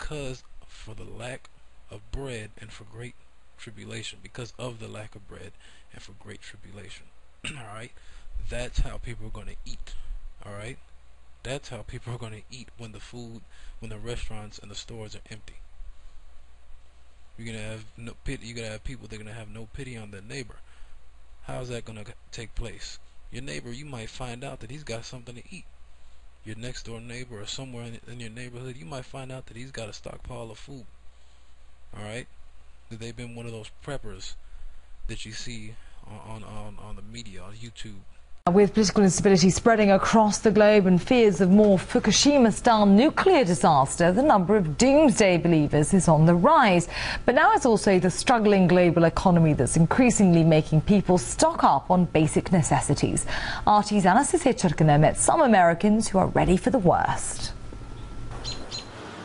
because for the lack of bread and for great tribulation, because of the lack of bread and for great tribulation. All right, that's how people are going to eat. All right, that's how people are going to eat when the restaurants and the stores are empty. You're gonna have no pity. You're gonna have people that are gonna have no pity on their neighbor. How's that gonna take place? Your neighbor, you might find out that he's got something to eat. Your next door neighbor or somewhere in your neighborhood, you might find out that he's got a stockpile of food. All right, that they've been one of those preppers that you see on the media, on YouTube. With political instability spreading across the globe and fears of more Fukushima-style nuclear disaster, the number of doomsday believers is on the rise. But now it's also the struggling global economy that's increasingly making people stock up on basic necessities. RT's Anastasia Churkina met some Americans who are ready for the worst.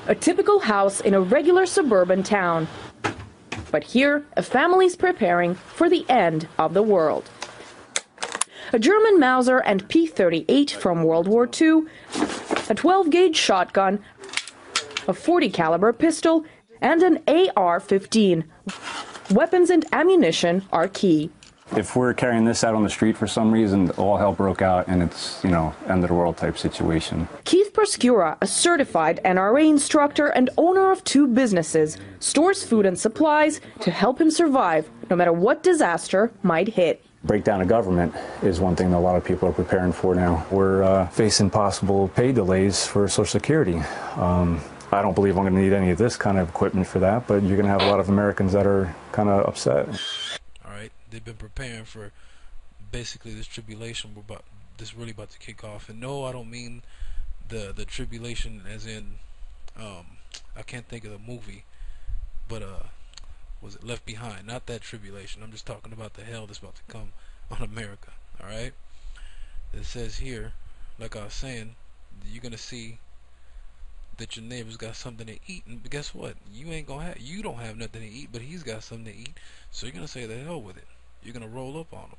A typical house in a regular suburban town. But here, a family's preparing for the end of the world. A German Mauser and P38 from World War II, a 12-gauge shotgun, a 40 caliber pistol, and an AR-15. Weapons and ammunition are key. If we're carrying this out on the street for some reason, all hell broke out and it's, end of the world type situation. Keith Perscura, a certified NRA instructor and owner of 2 businesses, stores food and supplies to help him survive no matter what disaster might hit. Breakdown of government is one thing that a lot of people are preparing for now. We're facing possible pay delays for Social Security. I don't believe I'm going to need any of this kind of equipment for that, but you're going to have a lot of Americans that are kind of upset. All right, they've been preparing for basically this tribulation this really about to kick off. And no, I don't mean the tribulation as in I can't think of the movie, but was it Left Behind? Not that tribulation. I'm just talking about the hell that's about to come on America. Alright? It says here, like I was saying, you're gonna see that your neighbor's got something to eat, and guess what? You don't have nothing to eat, but he's got something to eat. So you're gonna say the hell with it. You're gonna roll up on him.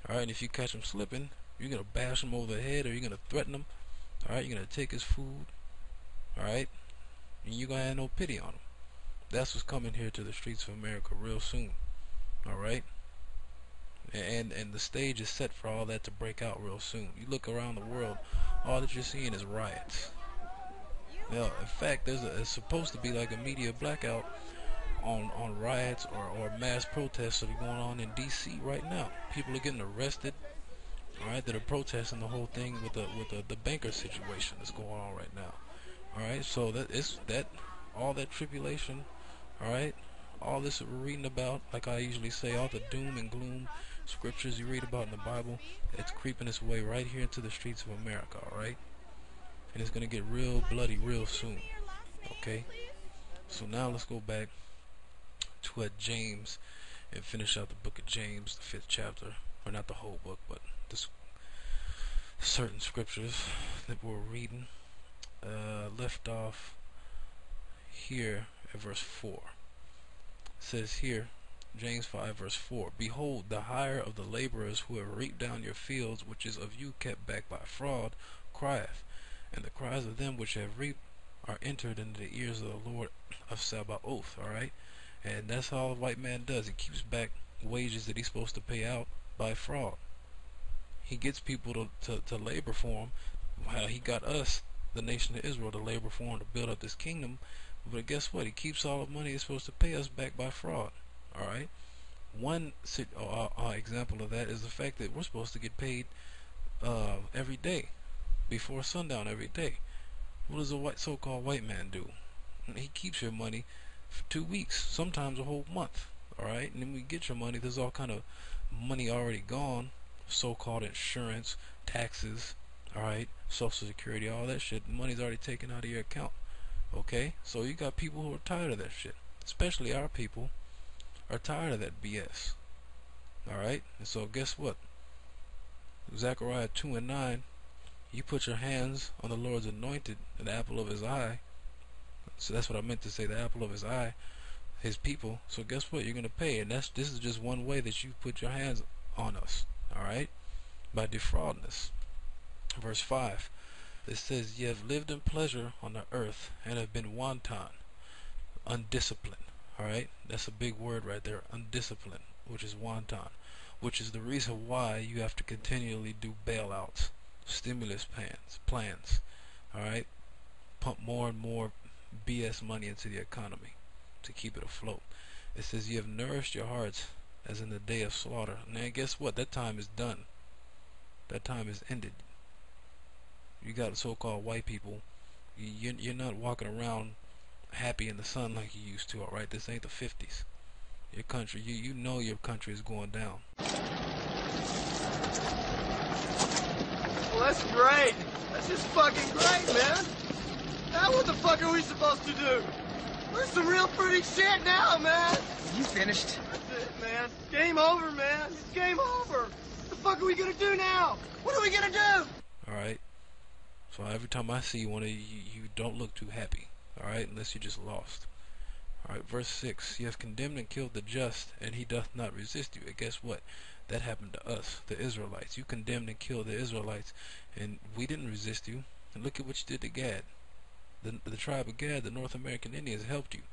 Alright, and if you catch him slipping, you're gonna bash him over the head, or you're gonna threaten him. Alright, you're gonna take his food. Alright? And you're gonna have no pity on him. That's what's coming here to the streets of America real soon. Alright? And the stage is set for all that to break out real soon. You look around the world, all that you're seeing is riots. Now, in fact, it's supposed to be like a media blackout on riots or mass protests that are going on in DC right now. People are getting arrested, alright, that are protesting the whole thing with the banker situation that's going on right now. Alright, so all that tribulation, alright, all this that we're reading about, like I usually say, all the doom and gloom scriptures you read about in the Bible, it's creeping its way right here into the streets of America, alright? And it's going to get real bloody real soon, okay? So now let's go back to James and finish out the book of James, the 5th chapter, or not the whole book, but this certain scriptures that we're reading. Left off here at verse 4. It says here, James 5 verse 4, Behold, the hire of the laborers who have reaped down your fields, which is of you kept back by fraud, crieth, and the cries of them which have reaped are entered into the ears of the Lord of Sabaoth. Alright, and that's all a white man does. He keeps back wages that he's supposed to pay out by fraud. He gets people to labor for him, while he got us, the nation of Israel, to labor for him to build up this kingdom. But guess what? He keeps all the money he's supposed to pay us back by fraud. Alright? One example of that is the fact that we're supposed to get paid every day, before sundown every day. What does a so-called white man do? He keeps your money for 2 weeks, sometimes a whole month. Alright? And then we get your money, there's all kind of money already gone, so-called insurance, taxes, alright, Social Security, all that shit. Money's already taken out of your account. Okay? So you got people who are tired of that shit. Especially our people are tired of that BS. Alright? And so guess what? Zechariah 2 and 9, you put your hands on the Lord's anointed, the apple of his eye. So that's what I meant to say, the apple of his eye, his people. So guess what? You're going to pay. And this is just one way that you put your hands on us. Alright? By defrauding us. Verse 5, It says, "Ye have lived in pleasure on the earth, and have been wanton, undisciplined." Alright? That's a big word right there. Undisciplined, which is wanton. Which is the reason why you have to continually do bailouts, stimulus plans. Alright? Pump more and more BS money into the economy to keep it afloat. It says, "You have nourished your hearts as in the day of slaughter." Now guess what? That time is done. That time is ended. You got so-called white people. You're not walking around happy in the sun like you used to. Alright? This ain't the 50s. Your country, you know your country is going down. Well, that's great. That's just fucking great, man. Now what the fuck are we supposed to do? We're some real pretty shit now, man. You finished? That's it, man. Game over, man. It's game over. What the fuck are we gonna do now? What are we gonna do? Alright? So every time I see one of you, you don't look too happy. Alright? Unless you just lost. Alright, verse 6. "Ye have condemned and killed the just, and he doth not resist you." And guess what? That happened to us, the Israelites. You condemned and killed the Israelites, and we didn't resist you. And look at what you did to Gad. The tribe of Gad, the North American Indians, helped you.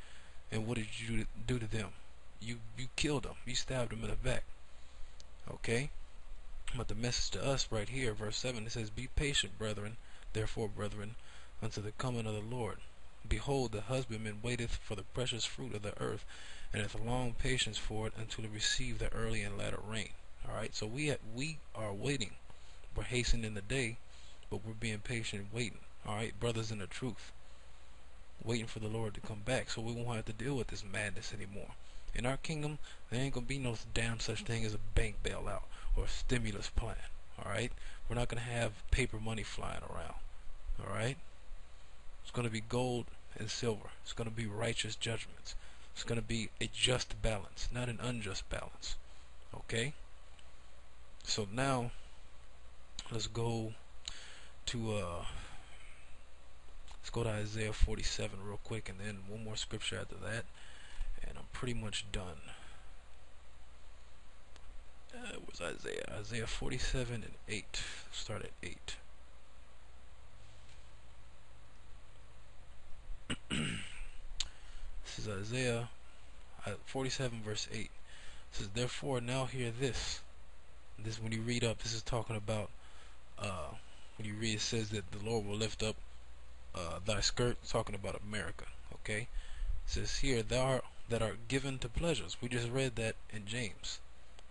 And what did you do to them? You killed them. You stabbed them in the back. Okay? But the message to us right here, verse 7, it says, "Be patient, brethren, therefore, brethren, unto the coming of the Lord. Behold, the husbandman waiteth for the precious fruit of the earth, and hath long patience for it until it receive the early and latter rain." Alright, so we are waiting. We're hastening the day, but we're being patient waiting. Alright, brothers in the truth. Waiting for the Lord to come back, so we won't have to deal with this madness anymore. In our kingdom, there ain't gonna be no damn such thing as a bank bailout or a stimulus plan. Alright? We're not gonna have paper money flying around. Alright? It's gonna be gold and silver. It's gonna be righteous judgments. It's gonna be a just balance, not an unjust balance. Okay? So now let's go to Isaiah 47 real quick, and then one more scripture after that, and I'm pretty much done. It was Isaiah 47 and 8. Start at 8. This is Isaiah 47 verse 8. It says, "Therefore now hear this." This, when you read up, this is talking about when you read, it says that the Lord will lift up thy skirt, talking about America. Okay? It says here, "Thou that art given to pleasures." We just read that in James.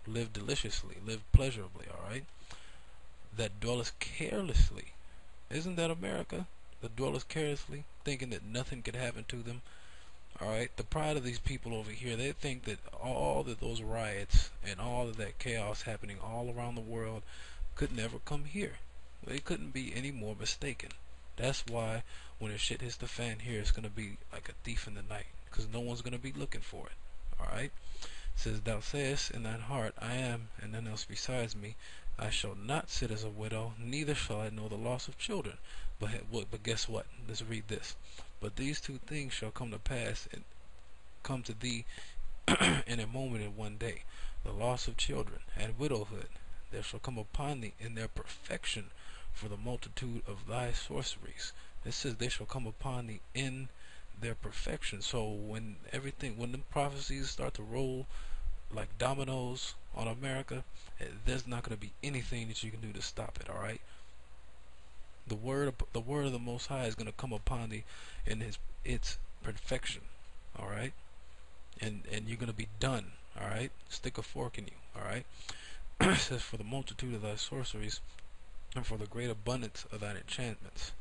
"Live deliciously, live pleasurably." Alright? "That dwellest carelessly." Isn't that America? That dwellest carelessly, thinking that nothing could happen to them. Alright? The pride of these people over here, they think that all of those riots and all of that chaos happening all around the world could never come here. They couldn't be any more mistaken. That's why when the shit hits the fan here, it's going to be like a thief in the night, because no one's going to be looking for it. Alright? It says, "Thou sayest in thine heart, I am, and none else besides me. I shall not sit as a widow, neither shall I know the loss of children." But guess what? Let's read this. "But these two things shall come to pass and come to thee in a moment in one day, the loss of children and widowhood. There shall come upon thee in their perfection for the multitude of thy sorceries." It says they shall come upon thee in their perfection. So when the prophecies start to roll like dominoes on America, there's not going to be anything that you can do to stop it. Alright? The word of the Most High is going to come upon thee in its perfection. Alright? And you're going to be done. Alright? Stick a fork in you. Alright? It says, "For the multitude of thy sorceries, and for the great abundance of thine enchantments.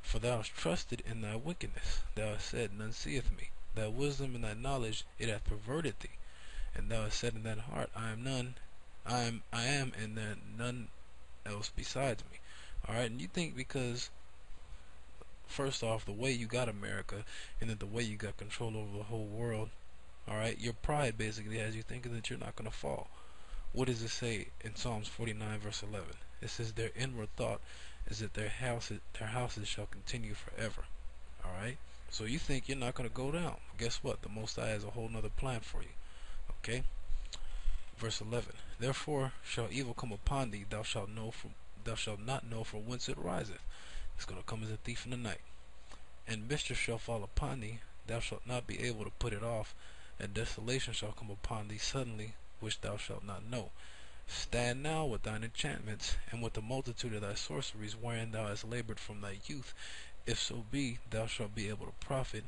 For thou hast trusted in thy wickedness. Thou hast said, None seeth me. Thy wisdom and thy knowledge, it hath perverted thee. And thou hast said in thine heart, I am, and there none else besides me." Alright, and you think because, first off, the way you got America, and then the way you got control over the whole world, alright, your pride basically has you thinking that you're not going to fall. What does it say in Psalms 49 verse 11? It says, "Their inward thought is that their houses shall continue forever." Alright? So you think you're not going to go down. Guess what? The Most High has a whole nother plan for you. Okay? Verse 11. "Therefore shall evil come upon thee, thou shalt know thou shalt not know from whence it riseth. It's going to come as a thief in the night. And mischief shall fall upon thee, thou shalt not be able to put it off, and desolation shall come upon thee suddenly, which thou shalt not know. Stand now with thine enchantments, and with the multitude of thy sorceries, wherein thou hast labored from thy youth. If so be, thou shalt be able to profit.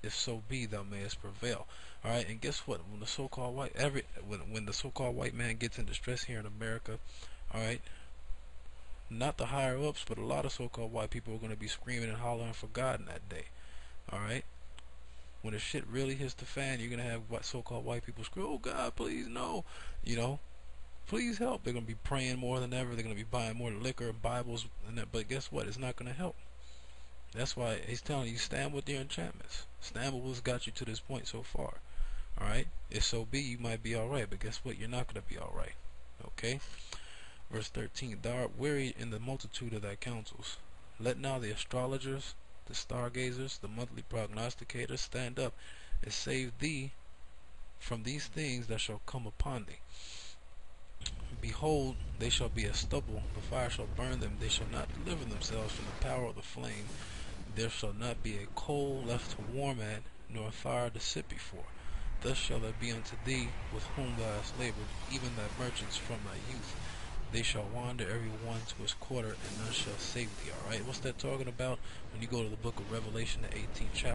If so be, thou mayest prevail. All right, and guess what? When the so-called when the so-called white man gets in distress here in America, all right, not the higher ups, but a lot of so-called white people are going to be screaming and hollering for God in that day. All right. When the shit really hits the fan, you're gonna have what so-called white people scream, "Oh God, please no," you know, please help. They're gonna be praying more than ever. They're gonna be buying more liquor and Bibles and that. But guess what? It's not gonna help. That's why he's telling you, stand with your enchantments. Stand with what's got you to this point so far. All right. If so be, you might be all right. But guess what? You're not gonna be all right. Okay. Verse 13. Thou art weary in the multitude of thy counsels. Let now the astrologers, the stargazers, the monthly prognosticators stand up and save thee from these things that shall come upon thee. Behold, they shall be as stubble, the fire shall burn them, they shall not deliver themselves from the power of the flame. There shall not be a coal left to warm at, nor a fire to sit before. Thus shall it be unto thee with whom thou hast labored, even thy merchants from thy youth. They shall wander every one to his quarter, and none shall save thee. Alright, what's that talking about? When you go to the book of Revelation, the 18th chapter.